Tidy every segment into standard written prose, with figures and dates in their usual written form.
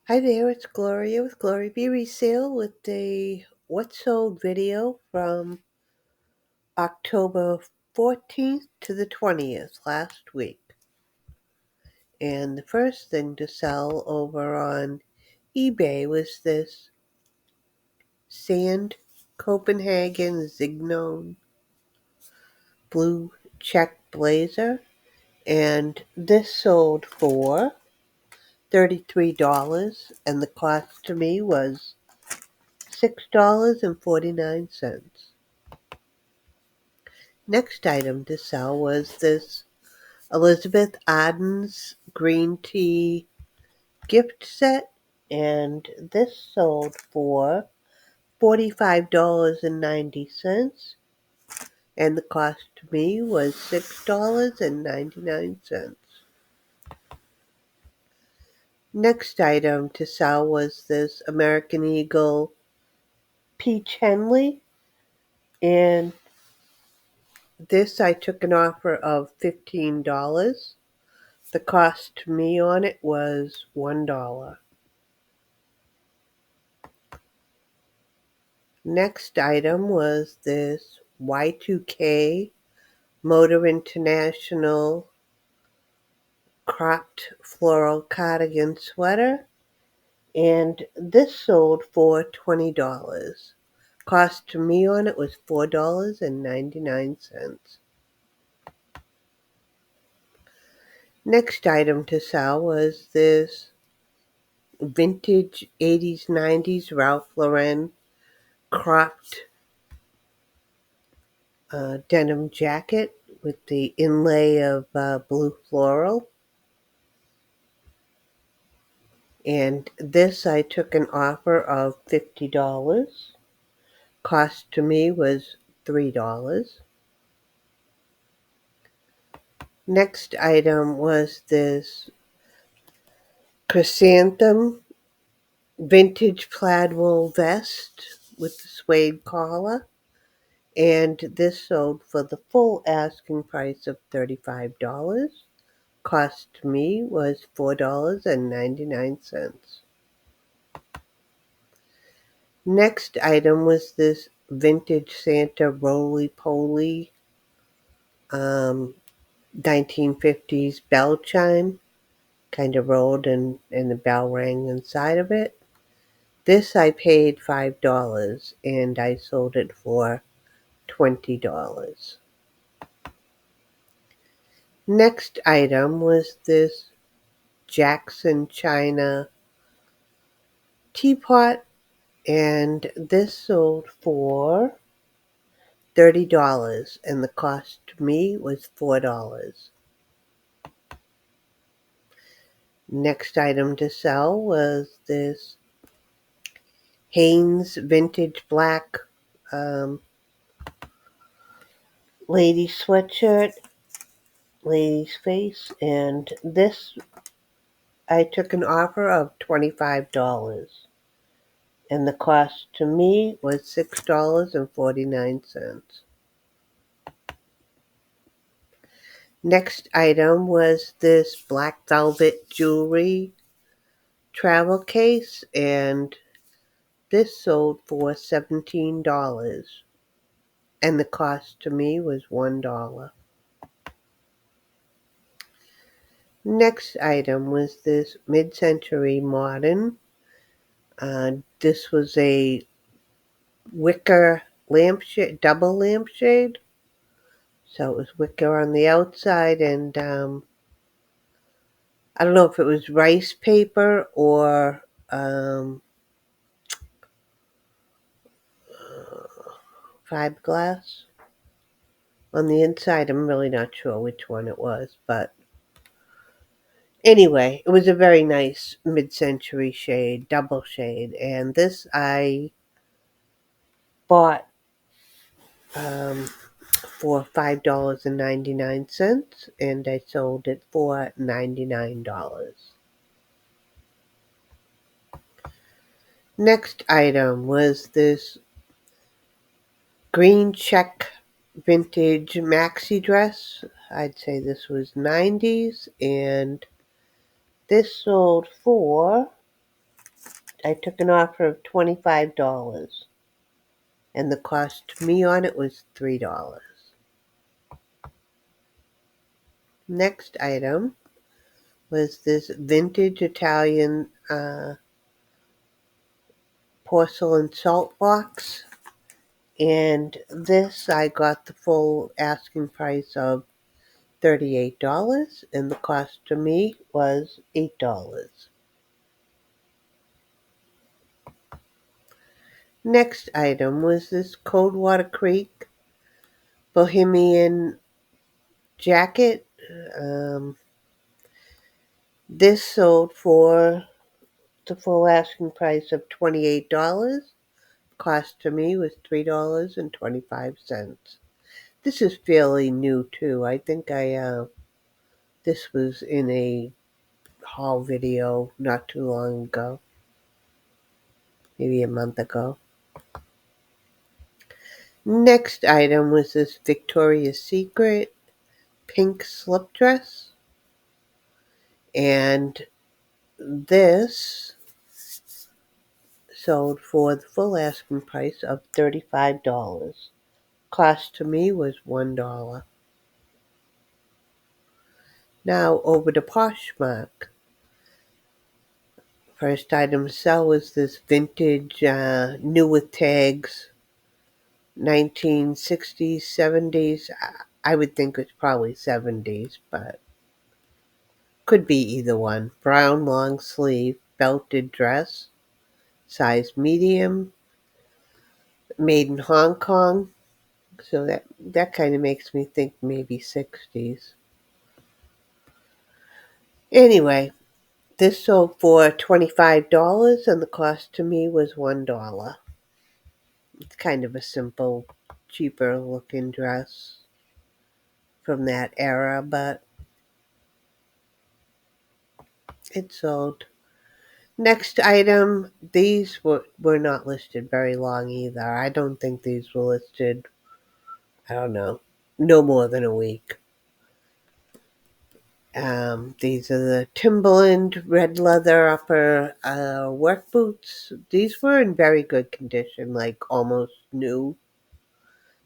Hi there, it's Gloria with Glory Be Resale with a What Sold video from October 14th to the 20th last week. And the first thing to sell over on eBay was this Sand Copenhagen Zignon blue check blazer. And this sold for $33 and the cost to me was $6.49. Next item to sell was this Elizabeth Arden's green tea gift set, and this sold for $45.90, and the cost to me was $6.99. Next item to sell was this American Eagle Peach Henley, and this I took an offer of $15. The cost to me on it was $1. Next item was this Y2K Motor International cropped floral cardigan sweater, and this sold for $20. Cost to me on it was $4.99. Next item to sell was this vintage 80s 90s Ralph Lauren cropped denim jacket with the inlay of blue floral. And this I took an offer of $50. Cost to me was $3. Next item was this chrysanthemum vintage plaid wool vest with the suede collar. And this sold for the full asking price of $35. Cost to me was $4.99. Next item was this vintage Santa roly-poly 1950s bell chime, kind of rolled and the bell rang inside of it. This I paid $5 and I sold it for $20. Next item was this Jackson China teapot, and this sold for $30 and the cost to me was $4. Next item to sell was this Hanes vintage black lady sweatshirt, lady's face, and this I took an offer of $25 and the cost to me was $6.49. Next item was this black velvet jewelry travel case, and this sold for $17 and the cost to me was $1. Next item was this mid-century modern. This was a wicker lampshade, double lampshade. So it was wicker on the outside, and I don't know if it was rice paper or fiberglass on the inside. I'm really not sure which one it was, but anyway, it was a very nice mid-century shade, double shade, and this I bought for $5.99 and I sold it for $99. Next item was this green check vintage maxi dress. I'd say this was 90s, and this sold for I took an offer of $25, and the cost to me on it was $3. Next item was this vintage Italian porcelain salt box, and this I got the full asking price of $38, and the cost to me was $8. Next item was this Coldwater Creek Bohemian jacket. Um, this sold for the full asking price of $28. Cost to me was $3.25. This is fairly new too. I think this was in a haul video not too long ago, maybe a month ago. Next item was this Victoria's Secret pink slip dress, and this sold for the full asking price of $35. Cost to me was $1. Now over to Poshmark. First item to sell was this vintage, new with tags, 1960s, 70s. I would think it's probably 70s, but could be either one. Brown long sleeve belted dress, size medium, made in Hong Kong. So that kind of makes me think maybe 60s. Anyway, this sold for $25, and the cost to me was $1. It's kind of a simple, cheaper looking dress from that era, but it sold. Next item, these were not listed very long either. I don't think these were listed, I don't know, no more than a week. These are the Timberland red leather upper work boots. These were in very good condition, like almost new,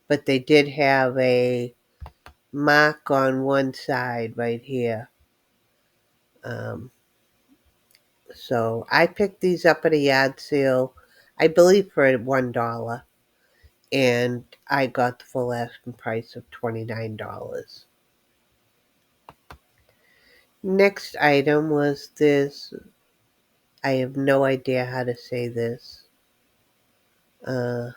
but they did have a mark on one side right here. So I picked these up at a yard sale, I believe for $1, and I got the full asking price of $29. Next item was this. I have no idea how to say this. I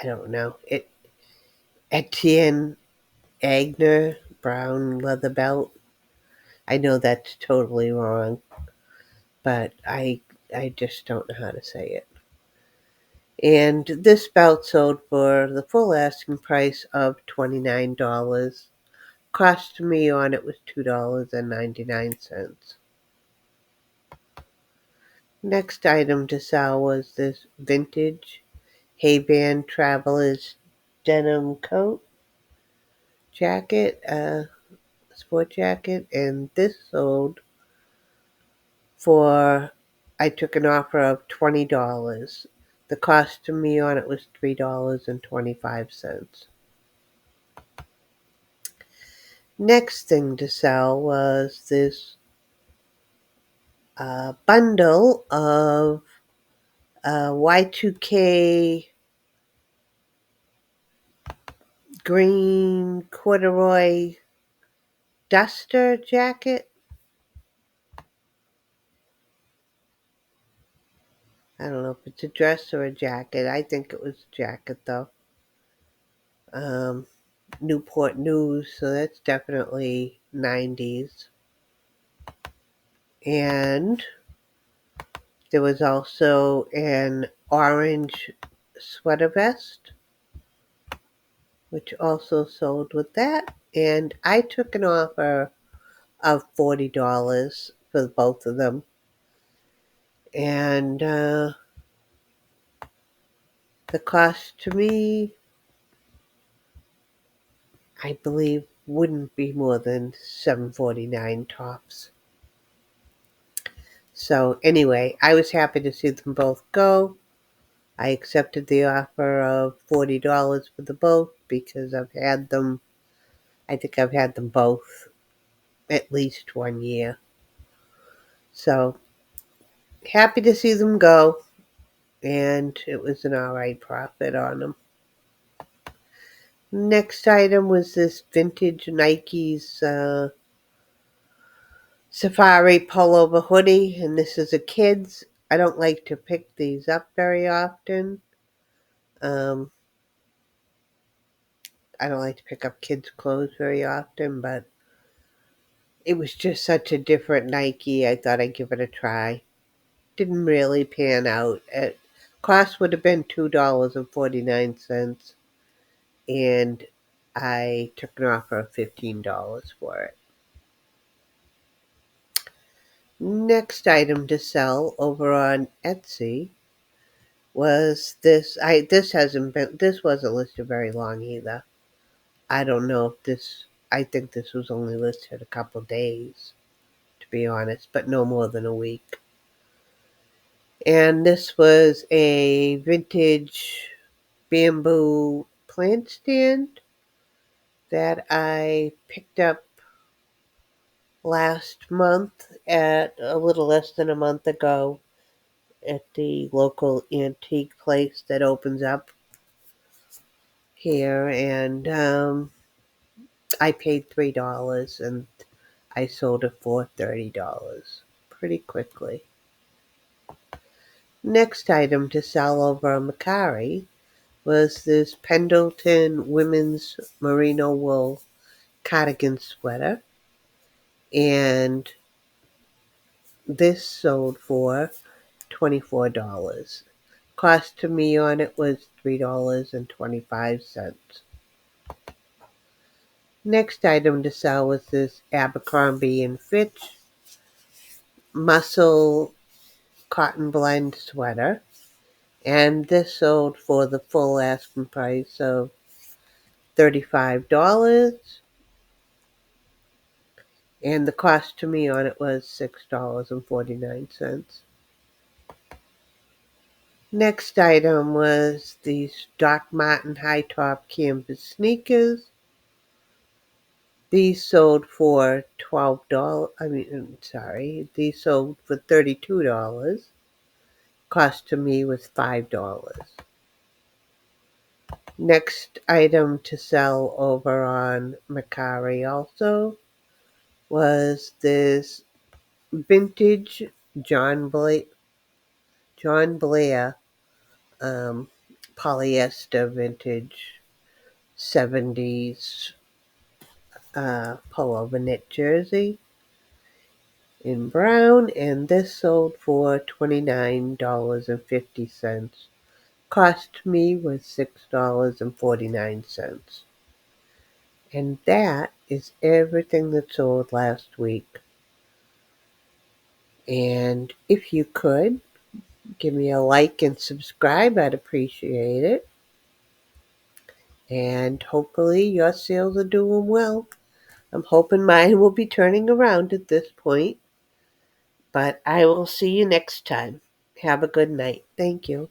don't know. Etienne Agner brown leather belt. I know that's totally wrong, but I just don't know how to say it. And this belt sold for the full asking price of $29. Cost me on it was $2.99. Next item to sell was this vintage Hay-Band Traveler's denim coat jacket, sport jacket, and this sold for, I took an offer of $20. The cost to me on it was $3.25. Next thing to sell was this bundle of Y2K green corduroy duster jacket. I don't know if it's a dress or a jacket. I think it was a jacket though. Um, Newport News, so that's definitely 90s. And there was also an orange sweater vest, which also sold with that. And I took an offer of $40 for both of them. And the cost to me, I believe, wouldn't be more than $7.49 tops. So anyway, I was happy to see them both go. I accepted the offer of $40 for the both because I think I've had them both at least 1 year. So happy to see them go, and it was an alright profit on them. Next item was this vintage Nike's Safari pullover hoodie, and this is a kid's. I don't like to pick these up very often. Um, I don't like to pick up kids' clothes very often, but it was just such a different Nike. I thought I'd give it a try. Didn't really pan out. Cost would have been $2.49, and I took an offer of $15 for it. Next item to sell over on Etsy was this. This wasn't listed very long either. I don't know if this. I think this was only listed a couple days, to be honest, but no more than a week. And this was a vintage bamboo plant stand that I picked up last month at a little less than a month ago at the local antique place that opens up here, and I paid $3 and I sold it for $30 pretty quickly. Next item to sell over on Mercari was this Pendleton women's merino wool cardigan sweater, and this sold for $24. Cost to me on it was $3.25. Next item to sell was this Abercrombie and Fitch muscle cotton blend sweater, and this sold for the full asking price of $35, and the cost to me on it was $6.49. Next item was these Doc Marten high top canvas sneakers. These sold for $12. These sold for $32. Cost to me was $5. Next item to sell over on Mercari also was this vintage John Blair, John Blair polyester vintage 70s pullover knit jersey in brown, and this sold for $29.50. Cost me was $6.49. And that is everything that sold last week. And if you could give me a like and subscribe, I'd appreciate it. And hopefully your sales are doing well. I'm hoping mine will be turning around at this point. But I will see you next time. Have a good night. Thank you.